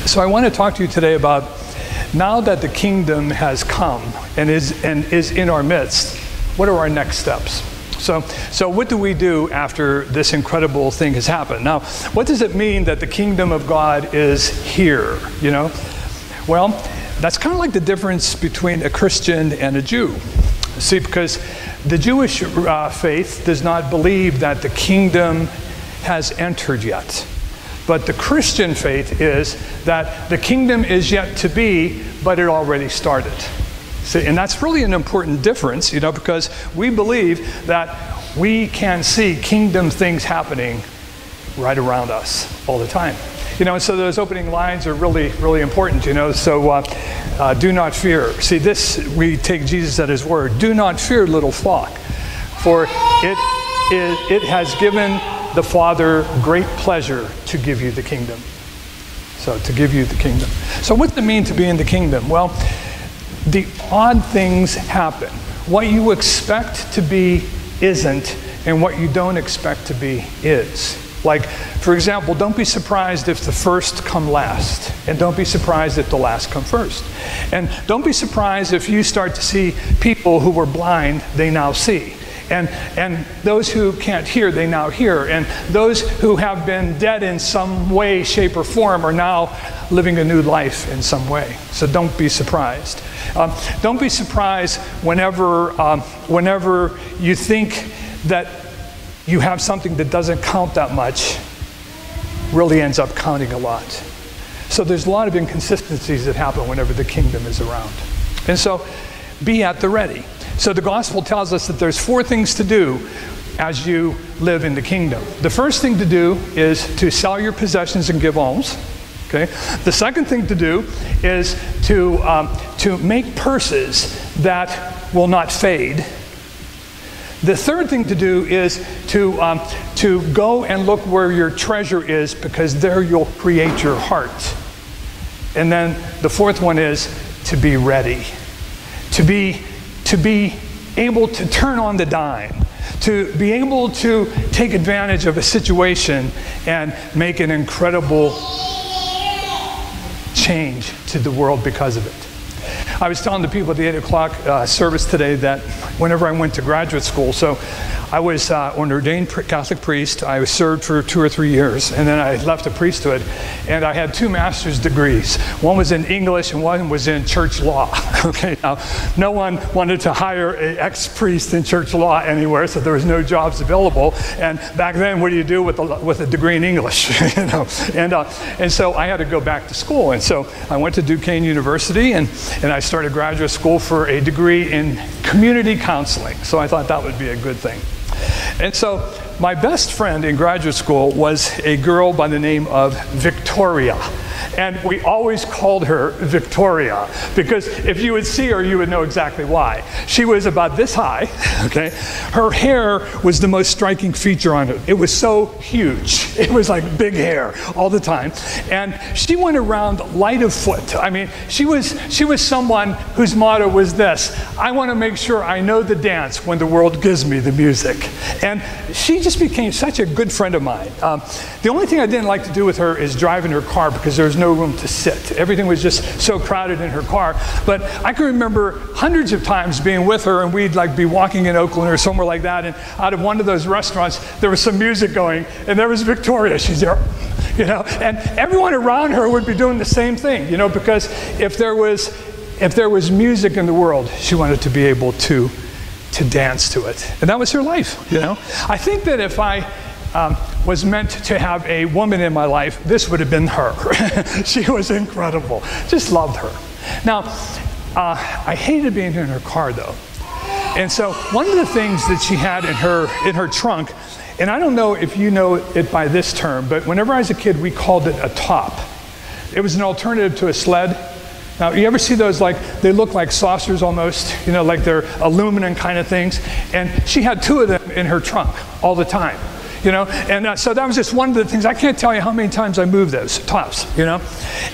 So I want to talk to you today about, now that the kingdom has come and is in our midst, what are our next steps? So what do we do after this incredible thing has happened? Now, what does it mean that the kingdom of God is here, you know? Well, that's kind of like the difference between a Christian and a Jew. See, because the Jewish faith does not believe that the kingdom has entered yet. But the Christian faith is that the kingdom is yet to be, but it already started. See, and that's really an important difference, you know, because we believe that we can see kingdom things happening right around us all the time. You know, and so those opening lines are really, really important, you know. So do not fear. See, this, we take Jesus at his word. Do not fear, little flock, for it has given the Father great pleasure to give you the kingdom. So to give you the kingdom. So what does it mean to be in the kingdom? Well, the odd things happen. What you expect to be isn't, and what you don't expect to be is. Like, for example, don't be surprised if the first come last, and don't be surprised if the last come first. And don't be surprised if you start to see people who were blind, they now see. And those who can't hear, they now hear. And those who have been dead in some way, shape, or form are now living a new life in some way. So don't be surprised. Don't be surprised whenever you think that you have something that doesn't count that much, really ends up counting a lot. So there's a lot of inconsistencies that happen whenever the kingdom is around. And so be at the ready. So the gospel tells us that there's 4 things to do as you live in the kingdom. The first thing to do is to sell your possessions and give alms. Okay. The second thing to do is to make purses that will not fade. The third thing to do is to go and look where your treasure is, because there you'll create your heart. And then the fourth one is to be ready. To be able to turn on the dime, to be able to take advantage of a situation and make an incredible change to the world because of it. I was telling the people at the 8 o'clock service today that whenever I went to graduate school, so I was an ordained Catholic priest. I was served for 2 or 3 years, and then I left the priesthood, and I had 2 master's degrees. One was in English, and one was in church law. Okay, now no one wanted to hire an ex-priest in church law anywhere, so there was no jobs available. And back then, what do you do with a degree in English? You know, and so I had to go back to school, and so I went to Duquesne University, and I started graduate school for a degree in community counseling. So I thought that would be a good thing. And so my best friend in graduate school was a girl by the name of Victoria. And we always called her Victoria, because if you would see her, you would know exactly why. She was about this high, okay? Her hair was the most striking feature on her. It was so huge. It was like big hair all the time. And she went around light of foot. I mean, she was someone whose motto was this: I want to make sure I know the dance when the world gives me the music. And she just became such a good friend of mine. The only thing I didn't like to do with her is drive in her car, because there was no room to sit. Everything was just so crowded in her car. But I can remember hundreds of times being with her, and we'd like be walking in Oakland or somewhere like that, and out of one of those restaurants there was some music going, and there was Victoria. She's there, you know, and everyone around her would be doing the same thing, you know, because if there was music in the world, she wanted to be able to dance to it. And that was her life, you know. I think that if I was meant to have a woman in my life, this would have been her. She was incredible. Just loved her. Now, I hated being in her car, though. And so one of the things that she had in her trunk, and I don't know if you know it by this term, but whenever I was a kid, we called it a top. It was an alternative to a sled. Now, you ever see those, like, they look like saucers almost, you know, like they're aluminum kind of things? And she had 2 of them in her trunk all the time, you know? And so that was just one of the things. I can't tell you how many times I moved those tops, you know?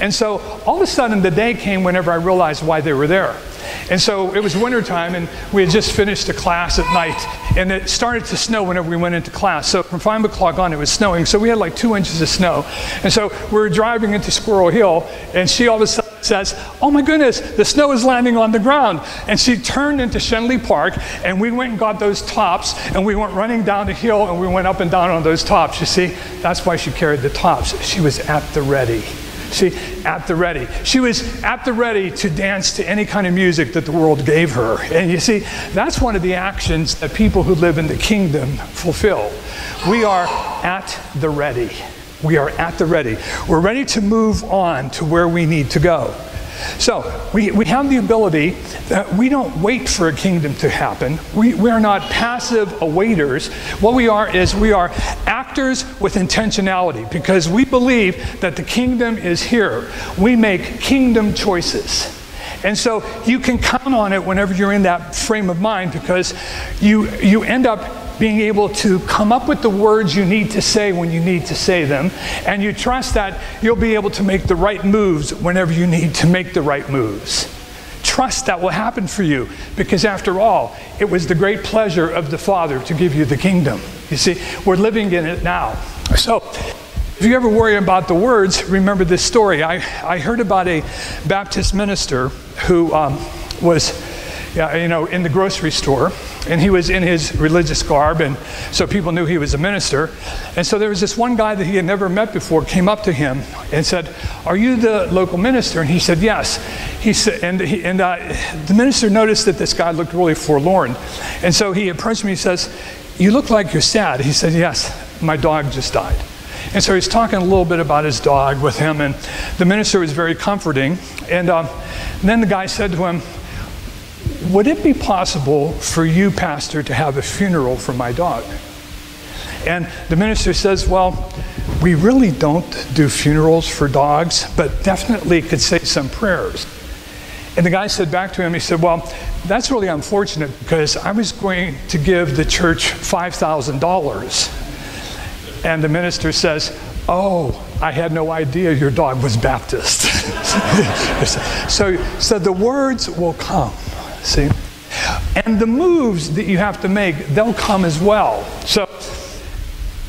And so all of a sudden, the day came whenever I realized why they were there. And so it was wintertime, and we had just finished a class at night, and it started to snow whenever we went into class. So from 5 o'clock on, it was snowing. So we had like 2 inches of snow. And so we were driving into Squirrel Hill, and she all of a sudden says, "Oh my goodness, the snow is landing on the ground." And she turned into Shenley Park, and we went and got those tops, and we went running down the hill, and we went up and down on those tops. You see, that's why she carried the tops. She was at the ready. See, at the ready. She was at the ready to dance to any kind of music that the world gave her. And you see, that's one of the actions that people who live in the kingdom fulfill. We are at the ready. We are at the ready. We're ready to move on to where we need to go. So we have the ability that we don't wait for a kingdom to happen. We are not passive awaiters. What we are is we are actors with intentionality, because we believe that the kingdom is here. We make kingdom choices. And so you can count on it whenever you're in that frame of mind, because you end up being able to come up with the words you need to say when you need to say them, and you trust that you'll be able to make the right moves whenever you need to make the right moves. Trust that will happen for you, because after all, it was the great pleasure of the Father to give you the kingdom. You see, we're living in it now. So if you ever worry about the words, remember this story. I heard about a Baptist minister who was in the grocery store, and he was in his religious garb, and so people knew he was a minister. And so there was this one guy that he had never met before came up to him and said, "Are you the local minister?" And he said, "Yes." He said, and the minister noticed that this guy looked really forlorn, and so he approached me. He says, "You look like you're sad." He said, "Yes, my dog just died." And so he's talking a little bit about his dog with him, and the minister was very comforting. And then the guy said to him, "Would it be possible for you, Pastor, to have a funeral for my dog?" And the minister says, "Well, we really don't do funerals for dogs, but definitely could say some prayers." And the guy said back to him, he said, "Well, that's really unfortunate, because I was going to give the church $5,000. And the minister says, "Oh, I had no idea your dog was Baptist." So the words will come. See? And the moves that you have to make, they'll come as well. So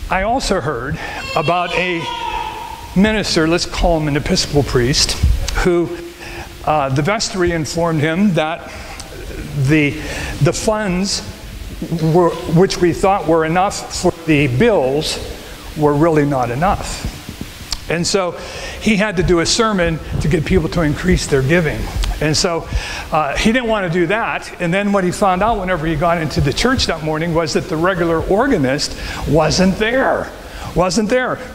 I also heard about a minister, let's call him an Episcopal priest, who the vestry informed him that the funds which we thought were enough for the bills were really not enough. And so he had to do a sermon to get people to increase their giving. And so he didn't want to do that. And then what he found out whenever he got into the church that morning was that the regular organist wasn't there.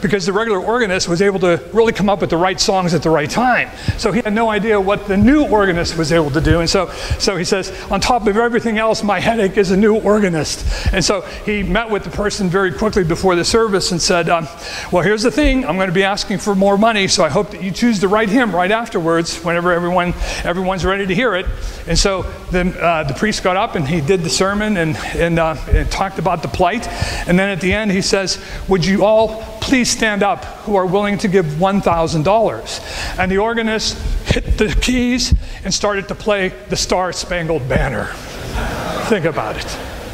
Because the regular organist was able to really come up with the right songs at the right time. So he had no idea what the new organist was able to do. And so he says, on top of everything else, my headache is a new organist. And so he met with the person very quickly before the service and said, "Well, here's the thing. I'm going to be asking for more money, so I hope that you choose the right hymn right afterwards whenever everyone's ready to hear it." And so the priest got up and he did the sermon and talked about the plight. And then at the end he says, "Would you all please stand up who are willing to give $1,000. And the organist hit the keys and started to play the Star-Spangled Banner. Think about it.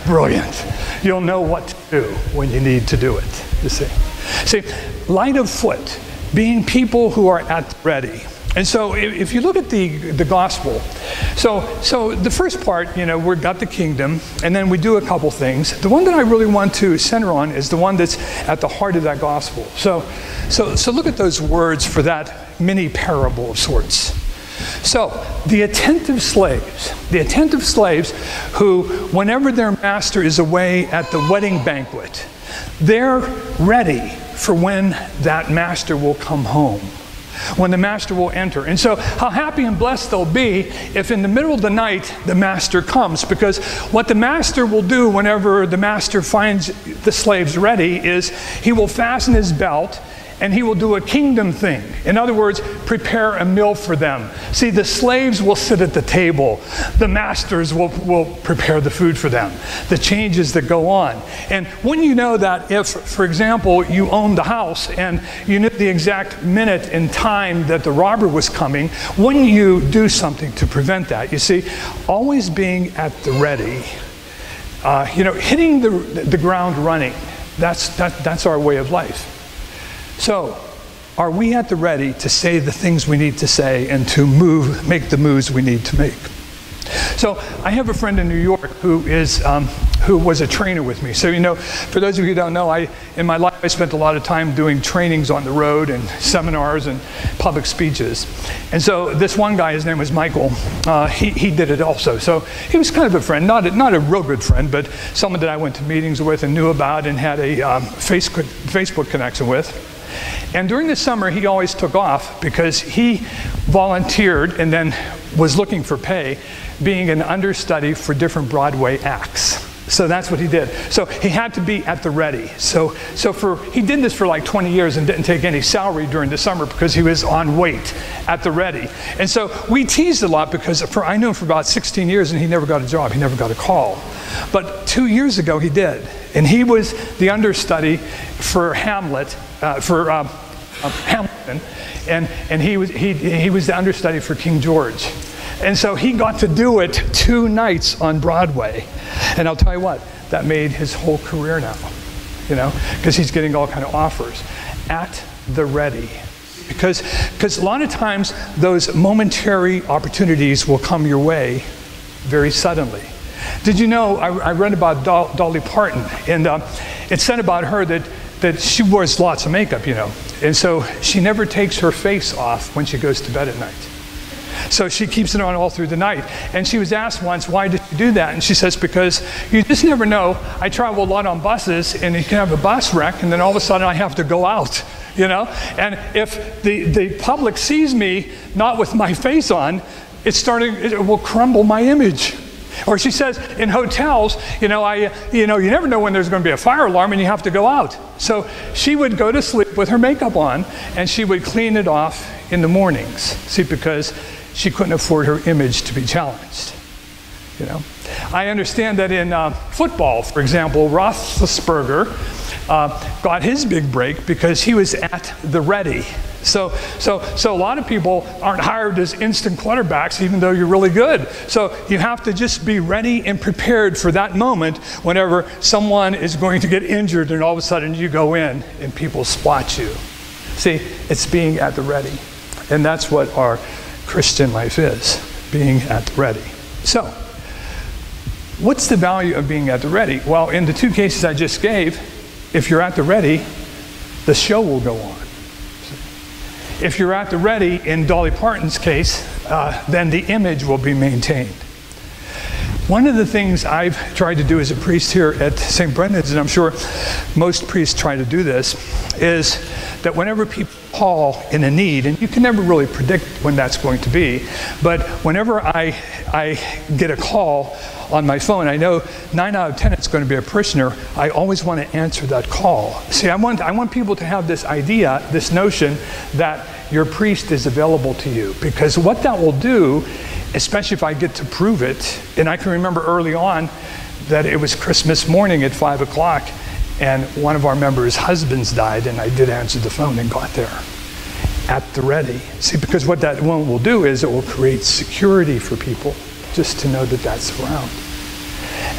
Brilliant. You'll know what to do when you need to do it, you see. See, light of foot, being people who are at the ready. And so if you look at the gospel, so the first part, we've got the kingdom, and then we do a couple things. The one that I really want to center on is the one that's at the heart of that gospel. So look at those words for that mini parable of sorts. So the attentive slaves who, whenever their master is away at the wedding banquet, they're ready for when that master will come home, when the master will enter. And so how happy and blessed they'll be if in the middle of the night the master comes, because what the master will do whenever the master finds the slaves ready is he will fasten his belt and he will do a kingdom thing. In other words, prepare a meal for them. See, the slaves will sit at the table. The masters will prepare the food for them. The changes that go on. And wouldn't you know that if, for example, you owned the house and you knew the exact minute and time that the robber was coming, wouldn't you do something to prevent that? You see, always being at the ready, hitting the ground running, that's our way of life. So, are we at the ready to say the things we need to say and to make the moves we need to make? So I have a friend in New York who was a trainer with me. So, for those of you who don't know, in my life I spent a lot of time doing trainings on the road and seminars and public speeches. And so this one guy, his name was Michael, he did it also. So he was kind of a friend, not a real good friend, but someone that I went to meetings with and knew about and had a Facebook connection with. And during the summer, he always took off because he volunteered and then was looking for pay, being an understudy for different Broadway acts. So that's what he did. So he had to be at the ready. So he did this for like 20 years and didn't take any salary during the summer because he was on wait at the ready. And so we teased a lot because I knew him for about 16 years and he never got a job. He never got a call. But 2 years ago he did. And he was the understudy for Hamilton, and he was the understudy for King George. And so he got to do it 2 nights on Broadway. And I'll tell you what, that made his whole career now, because he's getting all kind of offers. At the ready. Because a lot of times those momentary opportunities will come your way very suddenly. Did you know, I read about Dolly Parton, and it said about her that she wears lots of makeup, and so she never takes her face off when she goes to bed at night. So she keeps it on all through the night. And she was asked once, why did you do that? And she says, because you just never know. I travel a lot on buses, and you can have a bus wreck, and then all of a sudden I have to go out, And if the public sees me not with my face on, it will crumble my image. Or she says, in hotels, you never know when there's going to be a fire alarm and you have to go out. So she would go to sleep with her makeup on, and she would clean it off in the mornings. See, because she couldn't afford her image to be challenged. I understand that in football, for example, Roethlisberger got his big break because he was at the ready. So a lot of people aren't hired as instant quarterbacks, even though you're really good. So you have to just be ready and prepared for that moment whenever someone is going to get injured and all of a sudden you go in and people spot you. See, it's being at the ready. And that's what our Christian life is, being at the ready. So, what's the value of being at the ready? Well, in the 2 cases I just gave, if you're at the ready, the show will go on. If you're at the ready, in Dolly Parton's case, then the image will be maintained. One of the things I've tried to do as a priest here at St. Brendan's, and I'm sure most priests try to do this, is that whenever people call in a need, and you can never really predict when that's going to be, but whenever I get a call on my phone, I know 9 out of 10 it's going to be a parishioner, I always want to answer that call. See, I want people to have this idea, this notion that your priest is available to you, because what that will do, especially if I get to prove it, and I can remember early on that it was Christmas morning at 5 o'clock, and one of our members' husbands died, and I did answer the phone and got there at the ready. See, because what that one will do is it will create security for people just to know that that's around.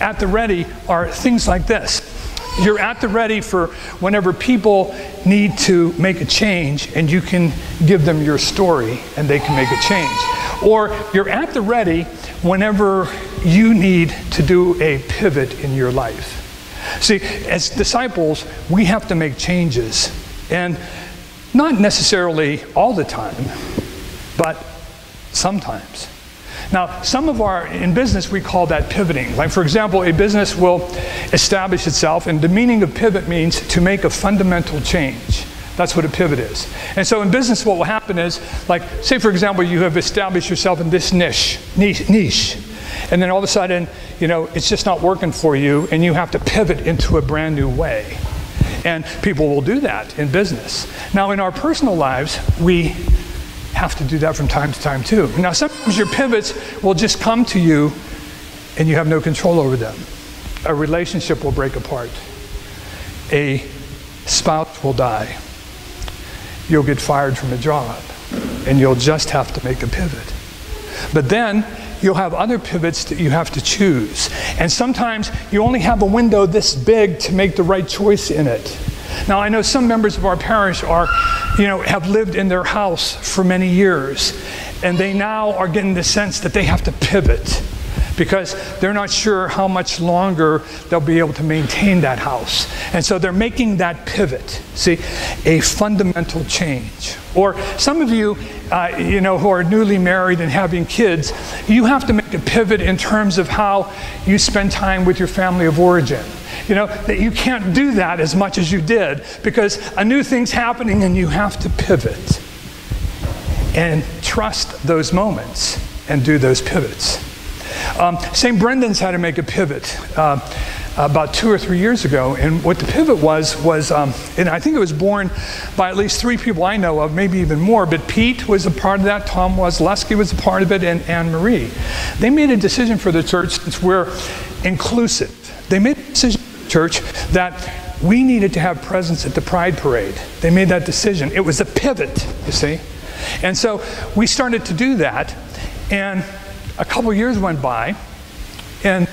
At the ready are things like this. You're at the ready for whenever people need to make a change, and you can give them your story and they can make a change. Or you're at the ready whenever you need to do a pivot in your life. See, as disciples, we have to make changes, and not necessarily all the time, but sometimes. Now, in business, we call that pivoting. Like, for example, a business will establish itself, and the meaning of pivot means to make a fundamental change. That's what a pivot is. And so in business, what will happen is, like, say, for example, you have established yourself in this niche, and then all of a sudden, it's just not working for you, and you have to pivot into a brand new way. And people will do that in business. Now, in our personal lives, we have to do that from time to time too. Now, sometimes your pivots will just come to you and you have no control over them. A relationship will break apart. A spouse will die. You'll get fired from a job and you'll just have to make a pivot. But then you'll have other pivots that you have to choose. And sometimes you only have a window this big to make the right choice in it. Now, I know some members of our parish have lived in their house for many years, and they now are getting the sense that they have to pivot because they're not sure how much longer they'll be able to maintain that house. And so they're making that pivot, see, a fundamental change. Or some of you, who are newly married and having kids, you have to make a pivot in terms of how you spend time with your family of origin. You know, that you can't do that as much as you did because a new thing's happening and you have to pivot and trust those moments and do those pivots. St. Brendan's had to make a pivot about 2 or 3 years ago, and what the pivot was and I think it was born by at least 3 people I know of, maybe even more, but Pete was a part of that, Tom was, Lusky was a part of it, and Anne Marie. They made a decision for the church, since we're inclusive. They made a decision for the church that we needed to have presence at the Pride Parade. They made that decision. It was a pivot, you see. And so we started to do that, and a couple years went by, and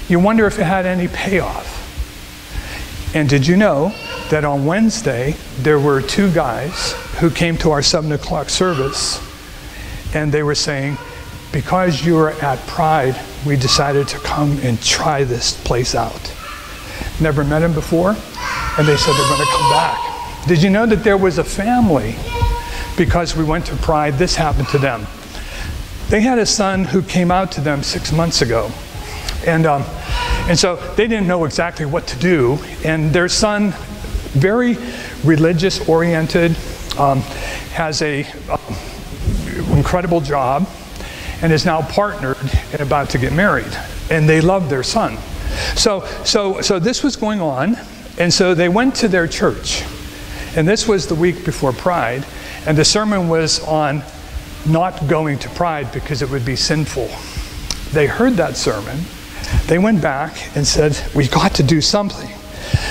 you wonder if it had any payoff. And did you know that on Wednesday, there were 2 guys who came to our 7 o'clock service, and they were saying, because you were at Pride, we decided to come and try this place out. Never met him before, and they said they're going to come back. Did you know that there was a family, because we went to Pride, this happened to them. They had a son who came out to them 6 months ago. And so they didn't know exactly what to do. And their son, very religious oriented, has a incredible job, and is now partnered and about to get married. And they love their son. So this was going on, and so they went to their church. And this was the week before Pride, and the sermon was on not going to Pride because it would be sinful. They heard that sermon. They went back and said, we've got to do something.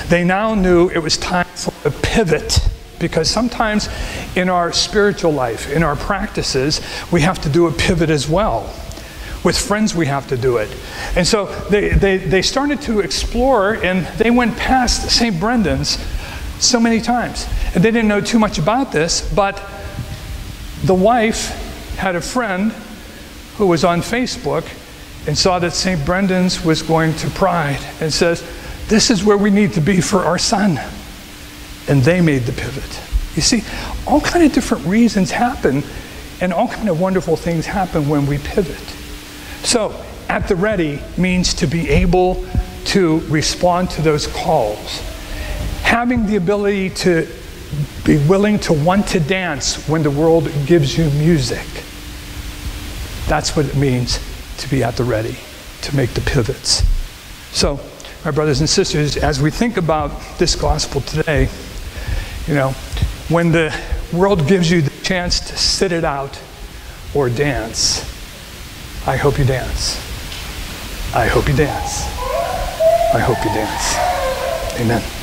They now knew it was time for a pivot, because sometimes in our spiritual life, in our practices, we have to do a pivot as well. With friends, we have to do it. And so they started to explore, and they went past St. Brendan's so many times. And they didn't know too much about this, but the wife had a friend who was on Facebook and saw that St. Brendan's was going to Pride and says, this is where we need to be for our son. And they made the pivot. You see, all kind of different reasons happen, and all kind of wonderful things happen when we pivot. So, at the ready means to be able to respond to those calls. Having the ability to be willing to want to dance when the world gives you music. That's what it means to be at the ready, to make the pivots. So, my brothers and sisters, as we think about this gospel today, when the world gives you the chance to sit it out or dance, I hope you dance. I hope you dance. I hope you dance. Amen.